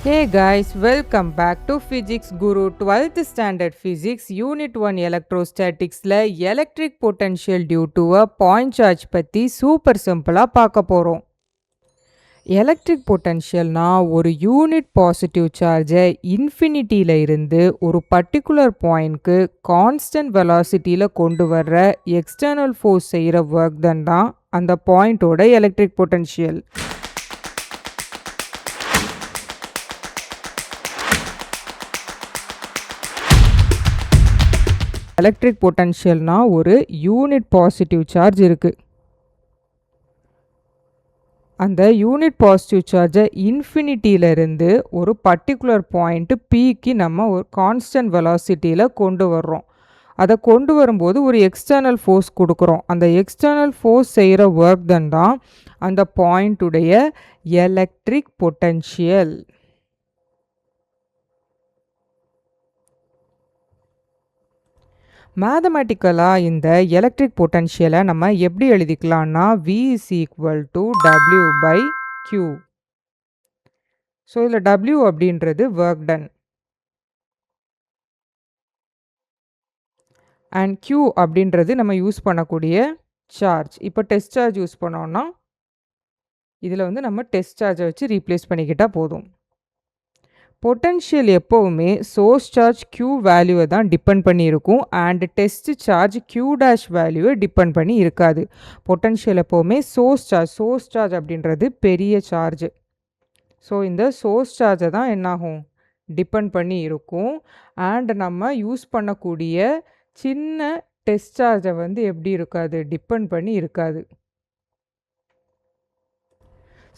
Hey guys, welcome back to Physics Guru 12th Standard Physics Unit 1 Electrostaticsல electric potential due to a point charge பத்தி super சிம்பிளா பார்க்க போறோம். Electric பொட்டன்ஷியல்னா ஒரு unit positive சார்ஜை இன்ஃபினிட்டியில் இருந்து ஒரு பர்டிகுலர் பாயிண்ட்க்கு கான்ஸ்டன்ட் வெலாசிட்டியில் கொண்டு வர்ற எக்ஸ்டர்னல் ஃபோர்ஸ் செய்கிற ஒர்க் தான் அந்த பாயிண்டோட எலக்ட்ரிக் பொட்டன்ஷியல். எலக்ட்ரிக் பொட்டன்ஷியல்னா ஒரு யூனிட் பாசிட்டிவ் சார்ஜ் இருக்குது. அந்த யூனிட் பாசிட்டிவ் சார்ஜை இன்ஃபினிட்டியிலிருந்து ஒரு பர்டிகுலர் பாயிண்ட்டு பிக்கு நம்ம ஒரு கான்ஸ்டன்ட் வெலாசிட்டியில் கொண்டு வர்றோம். அதை கொண்டு வரும்போது ஒரு எக்ஸ்டர்னல் ஃபோர்ஸ் கொடுக்குறோம். அந்த எக்ஸ்டர்னல் ஃபோர்ஸ் செய்கிற ஒர்க் தான் அந்த பாயிண்ட்டுடைய எலக்ட்ரிக் பொட்டன்ஷியல். மேத்தமேட்டிக்கலாக இந்த எலக்ட்ரிக் பொட்டன்ஷியலை நம்ம எப்படி எழுதிக்கலாம்னா V is equal to W by Q. So இதில் W அப்படின்றது ஒர்க் டன் அண்ட் Q அப்படின்றது நம்ம யூஸ் பண்ணக்கூடிய சார்ஜ். இப்போ டெஸ்ட் சார்ஜ் யூஸ் பண்ணோன்னா இதில் நம்ம டெஸ்ட் சார்ஜை வச்சு ரீப்ளேஸ் பண்ணிக்கிட்டால் போதும். பொட்டன்ஷியல் எப்போவுமே சோர்ஸ் சார்ஜ் Q வேல்யூவை தான் டிபெண்ட் பண்ணி இருக்கும் and test charge Q dash வேல்யூவை டிபெண்ட் பண்ணி இருக்காது. பொட்டன்ஷியல் எப்போவுமே சோர்ஸ் சார்ஜ் அப்படின்றது பெரிய சார்ஜ். ஸோ இந்த சோர்ஸ் சார்ஜை தான் என்னாகும் டிபெண்ட் பண்ணி இருக்கும் அண்ட் நம்ம யூஸ் பண்ணக்கூடிய சின்ன டெஸ்ட் சார்ஜை எப்படி இருக்காது டிபெண்ட் பண்ணி இருக்காது.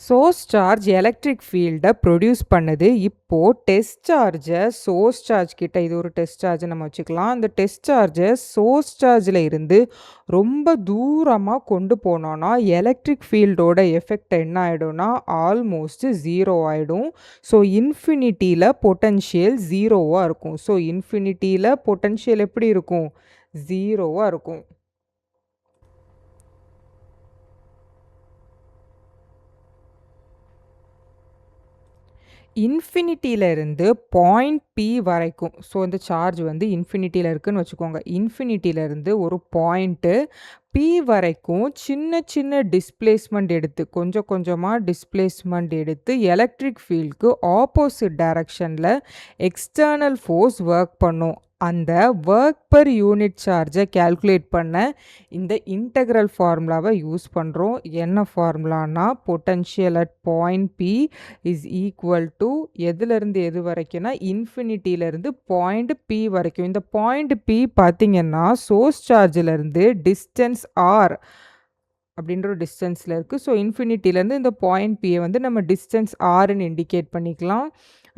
சோர்ஸ் சார்ஜ் எலக்ட்ரிக் ஃபீல்டை ப்ரொடியூஸ் பண்ணுது. இப்போது டெஸ்ட் சார்ஜை சோர்ஸ் சார்ஜ் கிட்ட இது ஒரு டெஸ்ட் சார்ஜை நம்ம வச்சுக்கலாம். அந்த டெஸ்ட் சார்ஜை சோர்ஸ் சார்ஜில் இருந்து ரொம்ப தூரமாக கொண்டு போனோன்னா எலக்ட்ரிக் ஃபீல்டோட எஃபெக்ட் என்ன ஆகிடும்னா ஆல்மோஸ்ட் 0 ஆகிடும். ஸோ இன்ஃபினிட்டியில் பொட்டன்ஷியல் 0வாக இருக்கும். ஸோ இன்ஃபினிட்டியில் பொட்டன்ஷியல் எப்படி இருக்கும் 0வாக இருக்கும். இன்ஃபினிட்டியிலேருந்து பாயிண்ட் P வரைக்கும் ஸோ இந்த சார்ஜ் இன்ஃபினிட்டியில் இருக்குதுன்னு வச்சுக்கோங்க. இன்ஃபினிட்டியிலேருந்து ஒரு பாயிண்ட்டு P வரைக்கும் சின்ன சின்ன டிஸ்பிளேஸ்மெண்ட் எடுத்து கொஞ்சமாக டிஸ்பிளேஸ்மெண்ட் எடுத்து எலக்ட்ரிக் ஃபீல்டுக்கு ஆப்போசிட் டைரக்ஷனில் எக்ஸ்டர்னல் ஃபோர்ஸ் ஒர்க் பண்ணும். அந்த ஒர்க் பர் யூனிட் சார்ஜை கேல்குலேட் பண்ண இந்த இன்டெக்ரல் ஃபார்முலாவை யூஸ் பண்ணுறோம். என்ன ஃபார்முலானா potential at point P is equal to எதுலேருந்து எது வரைக்கும்னா இன்ஃபினிட்டியிலேருந்து பாயிண்ட் P வரைக்கும். இந்த பாயிண்ட் P பார்த்திங்கன்னா சோர்ஸ் சார்ஜிலேருந்து டிஸ்டன்ஸ் R அப்படின்ற ஒரு டிஸ்டன்ஸில் இருக்குது. ஸோ இன்ஃபினிட்டியிலேருந்து இந்த பாயிண்ட் Pயை நம்ம டிஸ்டன்ஸ் Rன்னு இண்டிகேட் பண்ணிக்கலாம்.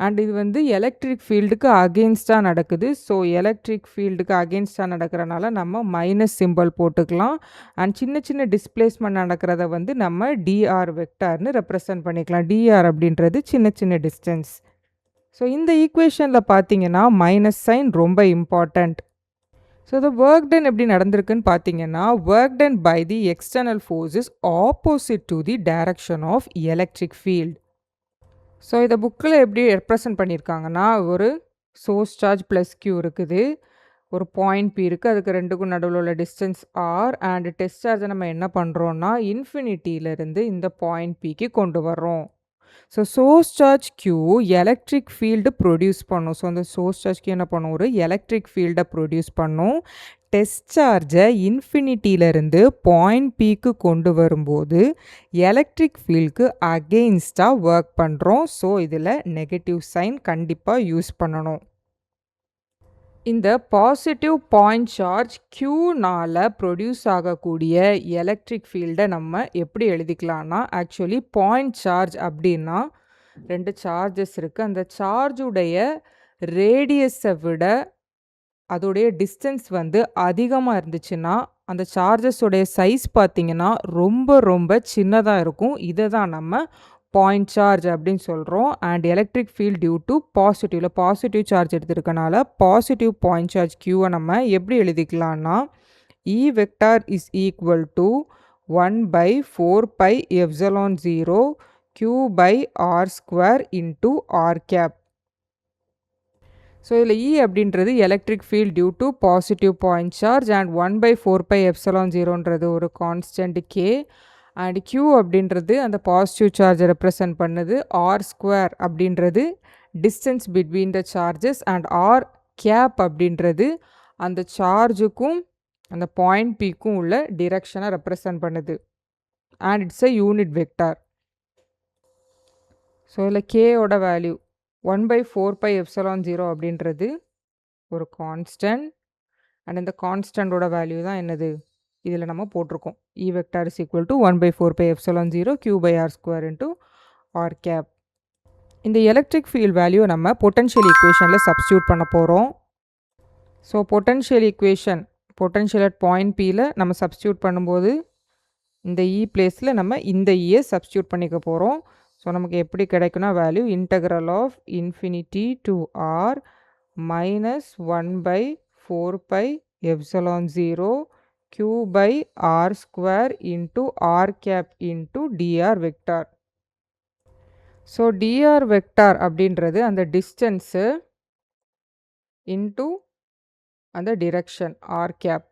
அண்ட் இது எலக்ட்ரிக் ஃபீல்டுக்கு அகெயின்ஸ்டாக நடக்குது. ஸோ எலக்ட்ரிக் ஃபீல்டுக்கு அகெயின்ஸ்டாக நடக்கிறனால நம்ம மைனஸ் சிம்பிள் போட்டுக்கலாம். அண்ட் சின்ன சின்ன டிஸ்பிளேஸ்மெண்ட் நடக்கிறத நம்ம dr வெக்டார்னு ரெப்ரசன்ட் பண்ணிக்கலாம். dr அப்படின்றது சின்ன சின்ன டிஸ்டன்ஸ். ஸோ இந்த ஈக்குவேஷனில் பார்த்தீங்கன்னா மைனஸ் சைன் ரொம்ப important. So the work done எப்படி நடந்திருக்குன்னு பார்த்தீங்கன்னா work done by the external force is opposite to the direction of electric field. So இதை புக்கில் எப்படி ரெப்ரசன்ட் பண்ணியிருக்காங்கன்னா ஒரு சோர்ஸ் சார்ஜ் ப்ளஸ் Q இருக்குது, ஒரு பாயிண்ட் P இருக்குது, அதுக்கு ரெண்டுக்கும் நடுவில் உள்ள டிஸ்டன்ஸ் R அண்ட் டெஸ்ட் சார்ஜை நம்ம என்ன பண்ணுறோன்னா இன்ஃபினிட்டியிலேருந்து இந்த பாயிண்ட் Pக்கு கொண்டு வர்றோம். So source charge Q electric field produce பண்ணும். ஸோ அந்த சோர்ஸ் சார்ஜ் Q என்ன பண்ணும் ஒரு எலக்ட்ரிக் ஃபீல்டை ப்ரொடியூஸ் பண்ணும். டெஸ்ட் சார்ஜை இன்ஃபினிட்டியிலேருந்து பாயிண்ட் Pக்கு கொண்டு வரும்போது எலக்ட்ரிக் ஃபீல்டுக்கு அகெயின்ஸ்டாக ஒர்க் பண்ணுறோம். ஸோ இதில் நெகட்டிவ் சைன் கண்டிப்பாக யூஸ் பண்ணணும். இந்த பாசிட்டிவ் பாயிண்ட் சார்ஜ் Qனால் ப்ரொடியூஸ் ஆகக்கூடிய எலக்ட்ரிக் ஃபீல்டை நம்ம எப்படி எழுதிக்கலாம்னா ஆக்சுவலி பாயிண்ட் சார்ஜ் அப்படின்னா ரெண்டு சார்ஜஸ் இருக்குது. அந்த சார்ஜுடைய ரேடியஸை விட அதோடைய டிஸ்டன்ஸ் அதிகமாக இருந்துச்சுன்னா அந்த சார்ஜஸோடைய சைஸ் பார்த்திங்கன்னா ரொம்ப ரொம்ப சின்னதாக இருக்கும். இதை தான் நம்ம பாயிண்ட் சார்ஜ் அப்படின்னு சொல்கிறோம். And electric field due to positive charge எடுத்துருக்கனால பாசிட்டிவ் பாயிண்ட் சார்ஜ் Qவை நம்ம எப்படி எழுதிக்கலாம்னா E vector is equal to 1/4πε0 Q by R square into R cap. So இதில் E அப்படின்றது electric field due to positive point charge and 1/4πε0ன்றது ஒரு constant K and Q அப்படின்றது அந்த பாசிட்டிவ் சார்ஜை ரெப்ரசன்ட் பண்ணுது. ஆர் ஸ்கொயர் அப்படின்றது distance between the charges and R cap அப்படின்றது அந்த சார்ஜுக்கும் அந்த பாயிண்ட் பிக்கும் உள்ள டிரெக்ஷனை ரெப்ரசன்ட் பண்ணுது and it's a unit vector. So இதில் கேயோட வேல்யூ 1/4πε0 அப்படின்றது ஒரு கான்ஸ்டன்ட் அண்ட் இந்த கான்ஸ்டன்டோட வேல்யூ தான் என்னது இதில் நம்ம போட்டிருக்கோம். E vector is equal to 1/4πε0 Q/r² into R cap. இந்த எலக்ட்ரிக் ஃபீல்ட் வேல்யூ நம்ம பொட்டன்ஷியல் ஈக்குவேஷனில் சப்ஸ்டியூட் பண்ண போகிறோம். So potential equation potential at point பியில் நம்ம சப்ஸ்டியூட் பண்ணும்போது இந்த E பிளேஸில் நம்ம இந்த Eயை சப்ஸ்டியூட் பண்ணிக்க போகிறோம். ஸோ நமக்கு எப்படி கிடைக்குன்னா value integral of infinity to R minus 1/4πε0 Q/r² into R cap into dr vector. So dr vector அப்படின்றது அந்த டிஸ்டன்ஸு இன்ட்டு அந்த direction R cap.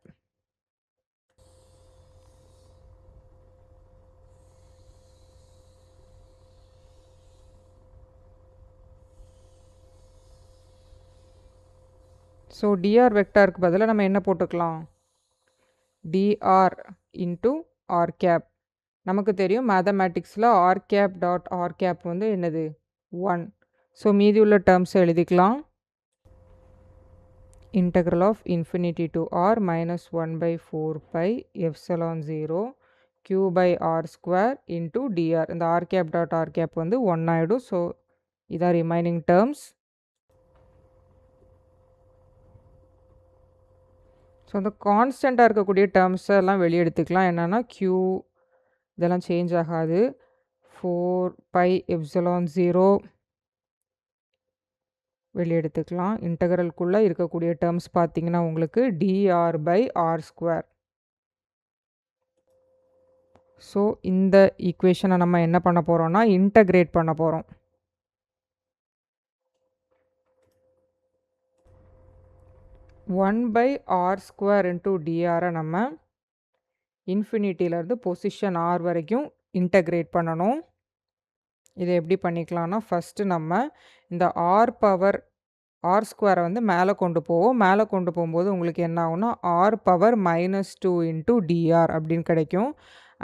So dr வெக்டாருக்கு பதிலாக நம்ம என்ன போட்டுக்கலாம் dr இன்ட்டு ஆர் கேப். நமக்கு தெரியும் மேத்தமேட்டிக்ஸில் R cap dot R cap வந்து என்னது 1. ஸோ மீதி உள்ள டேர்ம்ஸை எழுதிக்கலாம். Integral of infinity to R minus 1/4πε0 Q/r² into dr. இந்த R cap dot R cap வந்து 1 ஆகிடும். ஸோ இதான் ரிமைனிங் டேர்ம்ஸ். ஸோ அந்த கான்ஸ்டண்ட்டாக இருக்கக்கூடிய டேர்ம்ஸை எல்லாம் வெளியே எடுத்துக்கலாம். என்னென்னா Q இதெல்லாம் சேஞ்ச் ஆகாது. 4πε0 வெளியே எடுத்துக்கலாம். இன்டெக்ரலுக்குள்ளே இருக்கக்கூடிய டேர்ம்ஸ் பார்த்தீங்கன்னா உங்களுக்கு dr/r². ஸோ இந்த ஈக்குவேஷனை நம்ம என்ன பண்ண போகிறோம்னா இன்டகிரேட் பண்ண போகிறோம். One by R square into டிஆரை நம்ம இன்ஃபினிட்டியிலேருந்து பொசிஷன் ஆர் வரைக்கும் இன்டகிரேட் பண்ணணும். இதை எப்படி பண்ணிக்கலாம்னா ஃபஸ்ட்டு நம்ம இந்த ஆர் ஸ்கொயரை வந்து மேலே கொண்டு போவோம். மேலே கொண்டு போகும்போது உங்களுக்கு என்ன ஆகும்னா r⁻−2 இன்ட்டு டிஆர் அப்படின்னு கிடைக்கும்.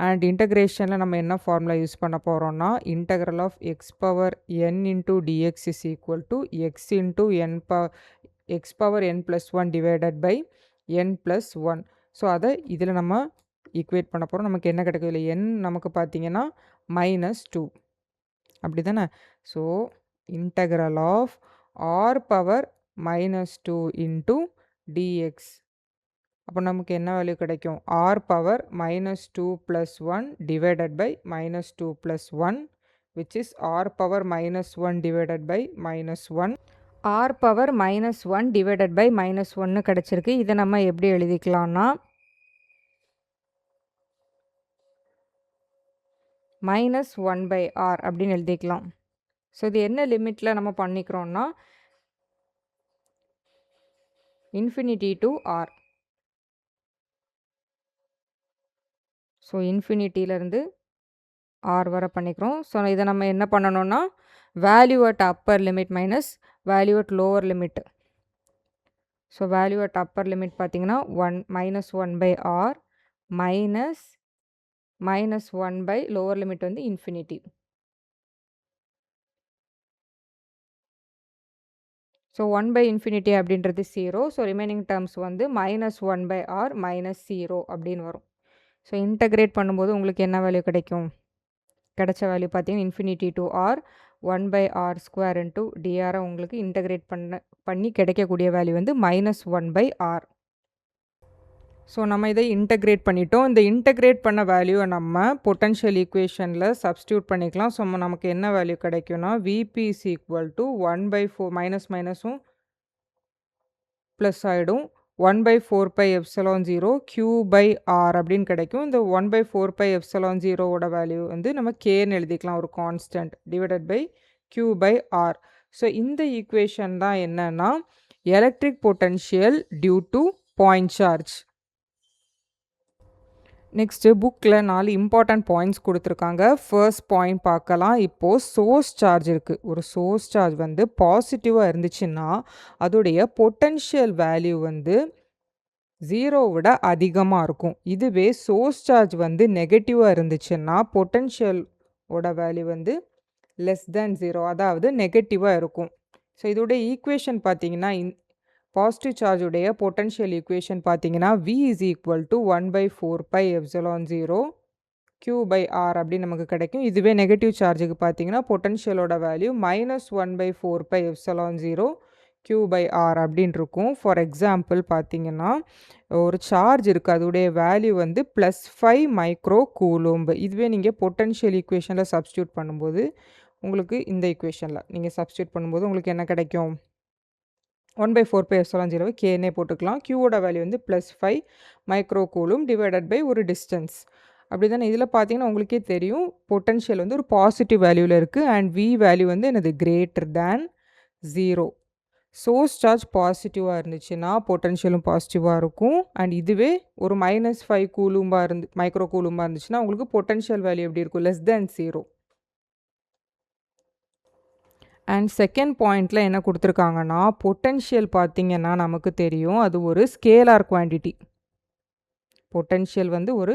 அண்ட் இன்டகிரேஷனில் நம்ம என்ன ஃபார்முலா யூஸ் பண்ண போகிறோம்னா integral of x⁻n into dx is equal to x into x⁻n+1 divided by n+1. So அதை இதில் நம்ம ஈக்குவேட் பண்ண போகிறோம். நமக்கு என்ன கிடைக்கும் இல்லை n நமக்கு பார்த்தீங்கன்னா -2 அப்படி தானே. So integral of r⁻−2 into dx அப்போ நமக்கு என்ன வேல்யூ கிடைக்கும் r⁻−2 + 1 divided by -2 + 1 which is r⁻−1 divided by -1. r⁻−1 divided by -1 கிடச்சிருக்கு. இதை நம்ம எப்படி எழுதிக்கலாம்னா -1/r அப்படின்னு எழுதிக்கலாம். ஸோ இது என்ன லிமிட்டில் நம்ம பண்ணிக்கிறோம்னா இன்ஃபினிட்டி டு ஆர். ஸோ இன்ஃபினிட்டியிலேருந்து ஆர் வரை பண்ணிக்கிறோம். ஸோ இதை நம்ம என்ன பண்ணணும்னா value at upper limit minus value at lower limit. So value at upper limit பார்த்தீங்கன்னா -1/r -1 பை லோவர் லிமிட் வந்து இன்ஃபினிட்டி. ஸோ 1/∞ அப்படின்றது 0. ஸோ ரிமைனிங் டேர்ம்ஸ் வந்து -1/r -0 அப்படின்னு வரும். ஸோ இன்டகிரேட் பண்ணும்போது உங்களுக்கு என்ன வேல்யூ கிடைக்கும்? கிடைச்ச வேல்யூ பார்த்தீங்கன்னா infinity to R 1/r² into டிஆரை உங்களுக்கு இன்டகிரேட் பண்ணி கிடைக்கக்கூடிய வேல்யூ வந்து -1/r. ஸோ நம்ம இதை இன்டகிரேட் பண்ணிட்டோம். இந்த இன்டகிரேட் பண்ண வேல்யூவை நம்ம பொட்டன்ஷியல் ஈக்குவேஷனில் சப்ஸ்டியூட் பண்ணிக்கலாம். ஸோ நமக்கு என்ன வேல்யூ கிடைக்கும்னா விபி இஸ் ஈக்குவல் டு 1/4 மைனஸும் ப்ளஸ் ஆகிடும் 1/4 பை எப்சிலான் 0 Q/R அப்படின்னு கிடைக்கும். இந்த 1/4 பை எப்சிலான் 0வோட வேல்யூ வந்து நம்ம Kன்னு எழுதிக்கலாம் ஒரு constant divided by Q/R. So இந்த ஈக்குவேஷன் தான் என்னன்னா electric potential due to point charge. Next புக்கில் 4 இம்பார்ட்டன்ட் பாயிண்ட்ஸ் கொடுத்துருக்காங்க. ஃபர்ஸ்ட் பாயிண்ட் பார்க்கலாம். இப்போது சோர்ஸ் சார்ஜ் இருக்குது. ஒரு சோர்ஸ் சார்ஜ் வந்து பாசிட்டிவாக இருந்துச்சுன்னா அதோடைய பொட்டன்ஷியல் வேல்யூ வந்து 0 விட அதிகமாக இருக்கும். இதுவே சோர்ஸ் சார்ஜ் வந்து நெகட்டிவாக இருந்துச்சுன்னா பொட்டன்ஷியலோட வேல்யூ வந்து லெஸ் தேன் 0, அதாவது நெகட்டிவாக இருக்கும். ஸோ இதோடைய ஈக்குவேஷன் பார்த்தீங்கன்னா பாசிட்டிவ் சார்ஜுடைய பொட்டன்ஷியல் ஈக்குவேஷன் பார்த்தீங்கன்னா V is equal to 1/4 pi epsilon 0 Q/R அப்படின்னு நமக்கு கிடைக்கும். இதுவே நெகட்டிவ் சார்ஜுக்கு பார்த்தீங்கன்னா பொட்டன்ஷியலோட வேல்யூ -1/4 pi epsilon 0 Q/R அப்படின்னு இருக்கும். ஃபார் எக்ஸாம்பிள் பார்த்தீங்கன்னா ஒரு சார்ஜ் இருக்குது, அதோடைய வேல்யூ வந்து +5 மைக்ரோ கூலூம்ப். இதுவே நீங்கள் பொட்டன்ஷியல் ஈக்குவேஷனில் சப்ஸ்டியூட் பண்ணும்போது உங்களுக்கு இந்த ஈக்குவேஷனில் நீங்கள் சப்ஸ்டியூட் பண்ணும்போது உங்களுக்கு என்ன கிடைக்கும்? 1/4 பை எப்சிலான் 0 Kன்னே போட்டுக்கலாம். Qவோட வேல்யூ வந்து +5 மைக்ரோ கூலும் டிவைடட் பை ஒரு டிஸ்டன்ஸ். அப்படி தானே இதில் பார்த்தீங்கன்னா உங்களுக்கே தெரியும் பொட்டன்ஷியல் வந்து ஒரு பாசிட்டிவ் வேல்யூவில் இருக்குது அண்ட் V வேல்யூ வந்து என்னது கிரேட்டர் தேன் 0. சோர்ஸ் சார்ஜ் பாசிட்டிவாக இருந்துச்சுன்னா பொட்டன்ஷியலும் பாசிட்டிவாக இருக்கும். அண்ட் இதுவே ஒரு -5 கூலும்பாக மைக்ரோ கூலும்பாக இருந்துச்சுன்னா உங்களுக்கு பொட்டன்ஷியல் வேல்யூ எப்படி இருக்கும்? Less than 0. அண்ட் செகண்ட் பாயிண்டில் என்ன கொடுத்துருக்காங்கன்னா பொட்டன்ஷியல் பார்த்தீங்கன்னா நமக்கு தெரியும் அது ஒரு ஸ்கேலார் குவான்டிட்டி. பொட்டன்ஷியல் வந்து ஒரு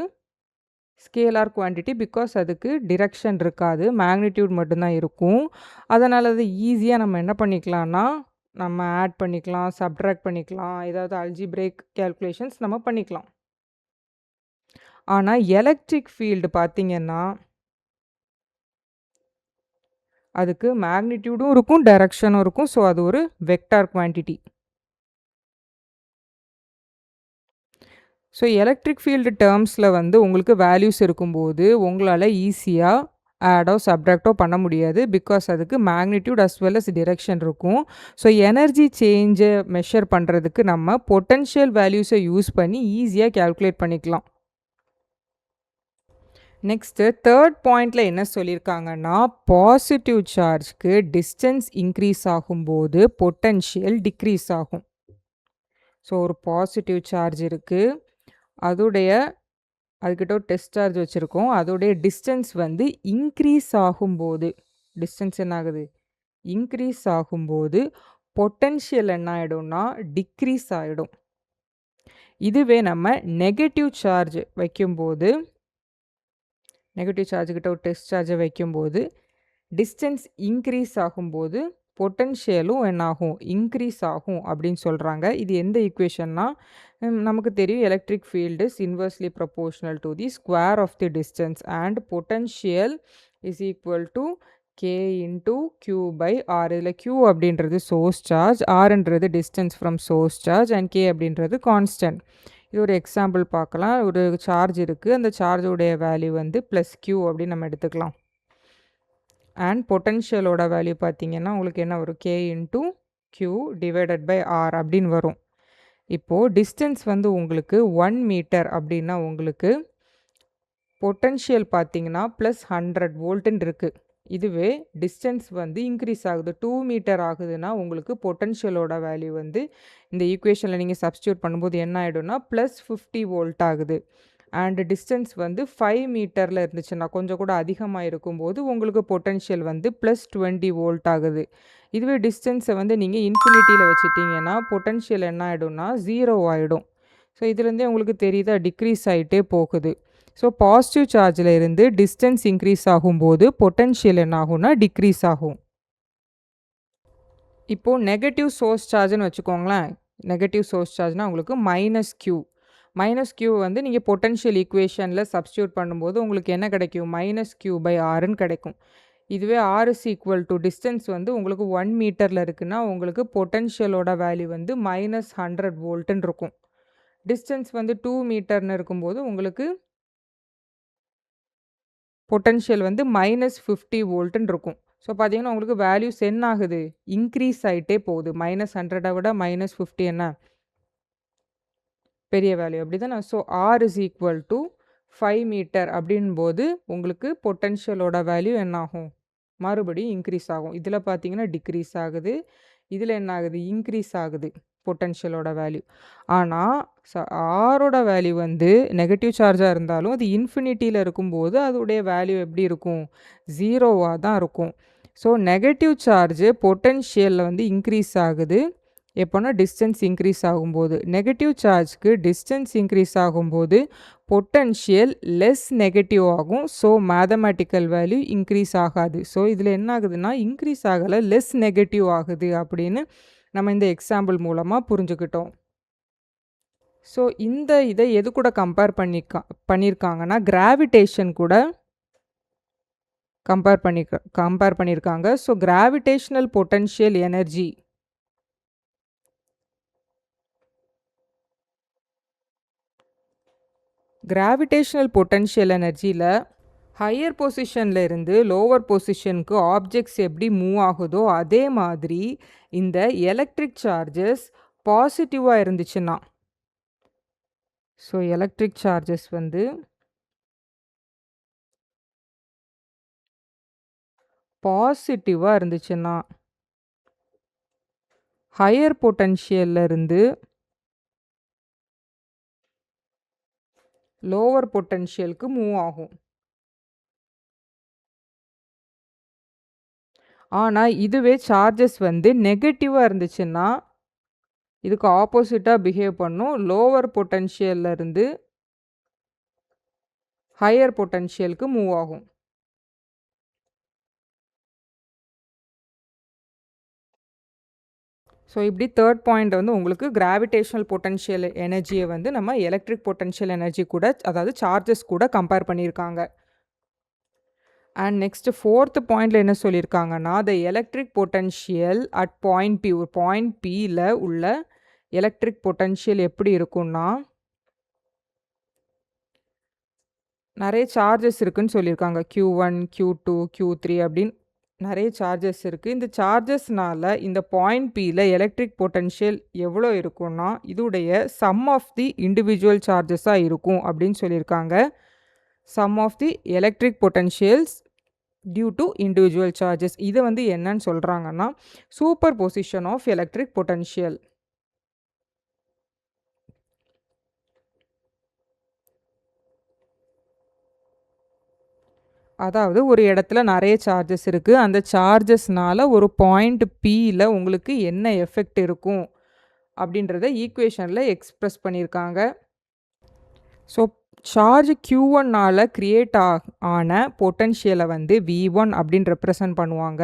ஸ்கேலார் குவான்டிட்டி பிகாஸ் அதுக்கு டிரெக்ஷன் இருக்காது, மேக்னிடியூட் மட்டும்தான் இருக்கும். அதனால் அது ஈஸியாக நம்ம என்ன பண்ணிக்கலாம்னா நம்ம ஆட் பண்ணிக்கலாம், சப்ட்ராக்ட் பண்ணிக்கலாம், ஏதாவது அல்ஜிப்ரேக் கேல்குலேஷன்ஸ் நம்ம பண்ணிக்கலாம். ஆனால் எலக்ட்ரிக் ஃபீல்டு பார்த்தீங்கன்னா அதுக்கு மேக்னிடியூடும் இருக்கும், டைரக்ஷனும் இருக்கும். ஸோ அது ஒரு vector quantity. So electric field டேர்ம்ஸில் வந்து உங்களுக்கு வேல்யூஸ் இருக்கும்போது உங்களால் ஈஸியாக ஆடோ சப்ட்ராக்டோ பண்ண முடியாது பிகாஸ் அதுக்கு magnitude as well as direction இருக்கும். ஸோ எனர்ஜி சேஞ்சை மெஷர் பண்ணுறதுக்கு நம்ம பொட்டன்ஷியல் வேல்யூஸை யூஸ் பண்ணி ஈஸியாக கேல்குலேட் பண்ணிக்கலாம். நெக்ஸ்ட்டு தேர்ட் பாயிண்டில் என்ன சொல்லியிருக்காங்கன்னா பாசிட்டிவ் சார்ஜ்க்கு டிஸ்டன்ஸ் இன்க்ரீஸ் ஆகும்போது பொட்டன்ஷியல் டிக்ரீஸ் ஆகும். ஸோ ஒரு பாசிட்டிவ் சார்ஜ் இருக்குது, அதுக்கிட்ட ஒரு டெஸ்ட் சார்ஜ் வச்சுருக்கோம், அதோடைய டிஸ்டன்ஸ் வந்து இன்க்ரீஸ் ஆகும்போது டிஸ்டன்ஸ் என்ன ஆகுது? இன்க்ரீஸ் ஆகும்போது பொட்டன்ஷியல் என்ன ஆகிடும்னா டிக்ரீஸ் ஆகிடும். இதுவே நம்ம நெகட்டிவ் சார்ஜ் வைக்கும்போது நெகட்டிவ் சார்ஜுக்கிட்ட ஒரு டெஸ்ட் சார்ஜை வைக்கும்போது டிஸ்டன்ஸ் இன்க்ரீஸ் ஆகும்போது பொட்டன்ஷியலும் என்னாகும்? இன்க்ரீஸ் ஆகும் அப்படின்னு சொல்கிறாங்க. இது எந்த ஈக்குவேஷன்னா நமக்கு தெரியும் electric field is inversely proportional to the square of the distance and potential is equal to K into Q/R. இதில் Q அப்படின்றது சோர்ஸ் சார்ஜ், Rன்றது distance from source charge and K அப்படின்றது கான்ஸ்டன்ட். இது ஒரு எக்ஸாம்பிள் பார்க்கலாம். ஒரு சார்ஜ் இருக்குது, அந்த சார்ஜோடைய வேல்யூ வந்து +Q அப்படின்னு நம்ம எடுத்துக்கலாம். அண்ட் பொட்டன்ஷியலோட வேல்யூ பார்த்தீங்கன்னா உங்களுக்கு என்ன வரும்? K into Q divided by R அப்படின்னு வரும். இப்போது டிஸ்டன்ஸ் வந்து உங்களுக்கு 1 மீட்டர் அப்படின்னா உங்களுக்கு பொட்டன்ஷியல் பார்த்தீங்கன்னா +100 வோல்ட்டுன்னு இருக்குது. இதுவே டிஸ்டன்ஸ் வந்து இன்க்ரீஸ் ஆகுது, 2 மீட்டர் ஆகுதுன்னா உங்களுக்கு பொட்டன்ஷியலோட வேல்யூ வந்து இந்த ஈக்குவேஷனில் நீங்கள் சப்ஸ்டியூட் பண்ணும்போது என்ன ஆகிடும்னா +50 வோல்ட் ஆகுது. அண்ட் டிஸ்டன்ஸ் வந்து 5 மீட்டரில் இருந்துச்சுன்னா கொஞ்சம் கூட அதிகமாக இருக்கும்போது உங்களுக்கு பொட்டன்ஷியல் வந்து +20 வோல்ட் ஆகுது. இதுவே டிஸ்டன்ஸை வந்து நீங்கள் இன்ஃபினிட்டியில் வச்சுட்டிங்கன்னா பொட்டன்ஷியல் என்ன ஆகிடும்னா 0 ஆகிடும். ஸோ இதுலேருந்தே உங்களுக்கு தெரியுதா டிக்ரீஸ் ஆகிட்டே போகுது. ஸோ பாசிட்டிவ் சார்ஜில் இருந்து டிஸ்டன்ஸ் இன்க்ரீஸ் ஆகும்போது பொட்டன்ஷியல் என்ன ஆகும்னா டிக்ரீஸ் ஆகும். இப்போது நெகட்டிவ் சோர்ஸ் சார்ஜ்னு வச்சுக்கோங்களேன். நெகட்டிவ் சோர்ஸ் சார்ஜ்னால் உங்களுக்கு -Q வந்து நீங்கள் பொட்டன்ஷியல் ஈக்குவேஷனில் சப்ஸ்டியூட் பண்ணும்போது உங்களுக்கு என்ன கிடைக்கும்? -Q/Rன்னு கிடைக்கும். இதுவே R is equal to distance வந்து உங்களுக்கு 1 மீட்டரில் இருக்குன்னா உங்களுக்கு பொட்டன்ஷியலோட வேல்யூ வந்து -100 வோல்ட்டுன்னு இருக்கும். டிஸ்டன்ஸ் வந்து 2 மீட்டர்னு இருக்கும்போது உங்களுக்கு பொட்டன்ஷியல் வந்து -50 வோல்ட்டுன்னு இருக்கும். ஸோ பார்த்தீங்கன்னா உங்களுக்கு வேல்யூஸ் என்ன ஆகுது? இன்க்ரீஸ் ஆகிட்டே போகுது. -100 விட -50 என்ன பெரிய வேல்யூ அப்படி தானே. So R is equal to 5 metre அப்படின்போது உங்களுக்கு பொட்டன்ஷியலோட வேல்யூ என்ன ஆகும், மறுபடியும் இன்க்ரீஸ் ஆகும். இதில் பார்த்தீங்கன்னா டிக்ரீஸ் ஆகுது, இதில் என்ன ஆகுது, இன்க்ரீஸ் ஆகுது பொட்டன்ஷியலோட வேல்யூ. ஆனால் ஆரோட வேல்யூ வந்து நெகட்டிவ் சார்ஜாக இருந்தாலும் அது இன்ஃபினிட்டியில் இருக்கும்போது அதோடைய வேல்யூ எப்படி இருக்கும், ஜீரோவாக தான் இருக்கும். ஸோ நெகட்டிவ் சார்ஜு பொட்டன்ஷியலில் வந்து இன்க்ரீஸ் ஆகுது எப்போனா டிஸ்டன்ஸ் இன்க்ரீஸ் ஆகும்போது. நெகட்டிவ் சார்ஜ்க்கு டிஸ்டன்ஸ் இன்க்ரீஸ் ஆகும்போது பொட்டன்ஷியல் லெஸ் நெகட்டிவ் ஆகும். ஸோ மேத்தமேட்டிக்கல் வேல்யூ இன்க்ரீஸ் ஆகாது. ஸோ இதில் என்ன ஆகுதுன்னா இன்க்ரீஸ் ஆகலை, லெஸ் நெகட்டிவ் ஆகுது அப்படின்னு நம்ம இந்த எக்ஸாம்பிள் மூலமாக புரிஞ்சுக்கிட்டோம். ஸோ இந்த இதை எது கூட கம்பேர் பண்ணியிருக்காங்கன்னா கிராவிடேஷன் கூட கம்பேர் பண்ணியிருக்காங்க. So gravitational potential energy gravitational potential எனர்ஜியில் ஹையர் பொசிஷனில் இருந்து லோவர் பொசிஷனுக்கு ஆப்ஜெக்ட்ஸ் எப்படி மூவ் ஆகுதோ அதே மாதிரி இந்த எலக்ட்ரிக் சார்ஜஸ் பாசிட்டிவாக இருந்துச்சுன்னா, ஸோ எலக்ட்ரிக் சார்ஜஸ் வந்து பாசிட்டிவாக இருந்துச்சுன்னா ஹையர் பொட்டன்ஷியல்ல இருந்து லோவர் பொட்டன்ஷியலுக்கு மூவ் ஆகும். ஆனால் இதுவே சார்ஜஸ் வந்து நெகட்டிவாக இருந்துச்சுன்னா இதுக்கு ஆப்போசிட்டாக பிஹேவ் பண்ணும். லோவர் பொட்டன்ஷியல்ல இருந்து ஹையர் பொட்டன்ஷியலுக்கு மூவ் ஆகும். ஸோ இப்படி தேர்ட் பாயிண்ட் வந்து உங்களுக்கு கிராவிடேஷனல் பொட்டன்ஷியல் எனர்ஜியை வந்து நம்ம எலக்ட்ரிக் பொட்டன்ஷியல் எனர்ஜி கூட, அதாவது சார்ஜஸ் கூட கம்பேர் பண்ணியிருக்காங்க. அண்ட் நெக்ஸ்ட் ஃபோர்த் பாயிண்டில் என்ன சொல்லியிருக்காங்கன்னா the electric potential at point P, ஒரு பாயிண்ட் பியில் உள்ள எலக்ட்ரிக் பொட்டன்ஷியல் எப்படி இருக்குன்னா நிறைய சார்ஜஸ் இருக்குதுன்னு சொல்லியிருக்காங்க. Q1, Q2, Q3 அப்படின்னு நிறைய சார்ஜஸ் இருக்குது. இந்த சார்ஜஸ்னால இந்த பாயிண்ட் பியில் எலக்ட்ரிக் பொட்டன்ஷியல் எவ்வளோ இருக்குன்னா இதுடைய சம் ஆஃப் தி இண்டிவிஜுவல் சார்ஜஸாக இருக்கும் அப்படின்னு சொல்லியிருக்காங்க. Sum of the electric potentials due to individual charges. இதை வந்து என்னன்னு சொல்கிறாங்கன்னா superposition of electric potential. அதாவது ஒரு இடத்துல நிறைய சார்ஜஸ் இருக்குது, அந்த சார்ஜஸ்னால ஒரு பாயிண்ட் பியில் உங்களுக்கு என்ன எஃபெக்ட் இருக்கும் அப்படின்றத ஈக்குவேஷனில் எக்ஸ்ப்ரெஸ் பண்ணியிருக்காங்க. ஸோ சார்ஜ் Q1னால் க்ரியேட் ஆன பொட்டன்ஷியலை வந்து V1 அப்படின்னு ரெப்ரசன்ட் பண்ணுவாங்க.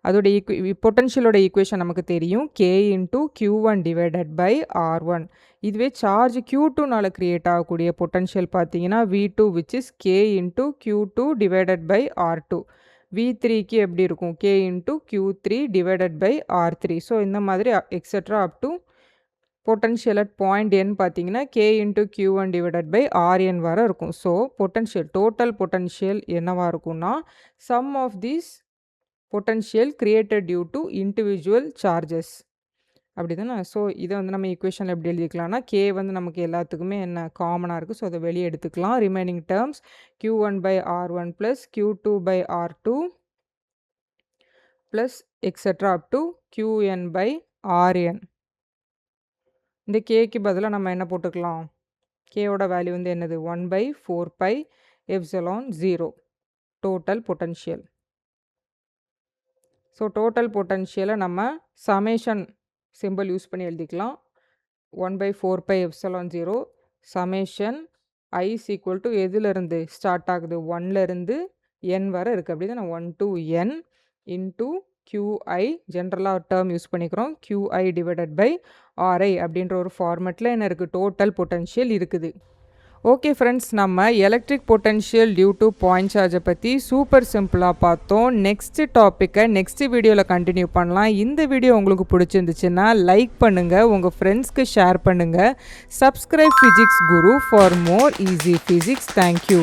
அதோட பொட்டன்ஷியலோட ஈக்குவேஷன் நமக்கு தெரியும், K into Q1 divided by R1. இதுவே சார்ஜ் Q2னால் க்ரியேட் ஆகக்கூடிய பொட்டன்ஷியல் பார்த்தீங்கன்னா V2 which is K into Q2 divided by R2. V3க்கு எப்படி இருக்கும், K into Q3 divided by R3. So இந்த மாதிரி etcetera up to potential at point N பார்த்தீங்கன்னா K into Q1 divided by RN வர இருக்கும். ஸோ பொட்டன்ஷியல், டோட்டல் பொட்டன்ஷியல் என்னவாக இருக்கும்னா sum of these potential created due to individual charges அப்படி தானே. So இதை வந்து நம்ம ஈக்குவேஷனில் எப்படி எழுதிக்கலாம்னா K வந்து நமக்கு எல்லாத்துக்குமே என்ன காமனாக இருக்குது, ஸோ அதை வெளியே எடுத்துக்கலாம். Remaining terms Q1 by R1 plus Q2 by R2 plus etcetera up to Qn by Rn. இந்த கேக்கு பதிலாக நம்ம என்ன போட்டுக்கலாம், கேவோட வேல்யூ வந்து என்னது 1/4πε0 டோட்டல் பொட்டன்ஷியல். ஸோ டோட்டல் பொட்டன்ஷியலை நம்ம சமேஷன் சிம்பிள் யூஸ் பண்ணி எழுதிக்கலாம். 1/4πε0 சமேஷன் i ஈக்குவல் டு எதுலேருந்து ஸ்டார்ட் ஆகுது, 1லேருந்து n வரை இருக்குது அப்படி தான். 1 to n இன்ட்டு QI ஜென்ரலாக டேர்ம் யூஸ் பண்ணிக்கிறோம், QI டிவைடட் பை RI அப்படின்ற ஒரு ஃபார்மெட்டில் என்ன இருக்குது, டோட்டல் பொட்டன்ஷியல் இருக்குது. ஓகே ஃப்ரெண்ட்ஸ், நம்ம electric potential due to point சார்ஜை பற்றி சூப்பர் சிம்பிளாக பார்த்தோம். நெக்ஸ்ட்டு டாப்பிக்கை நெக்ஸ்ட் வீடியோவில் கண்டினியூ பண்ணலாம். இந்த வீடியோ உங்களுக்கு பிடிச்சிருந்துச்சுன்னா லைக் பண்ணுங்கள், உங்கள் ஃப்ரெண்ட்ஸ்க்கு ஷேர் பண்ணுங்கள். Subscribe physics Guru for more easy physics. Thank you.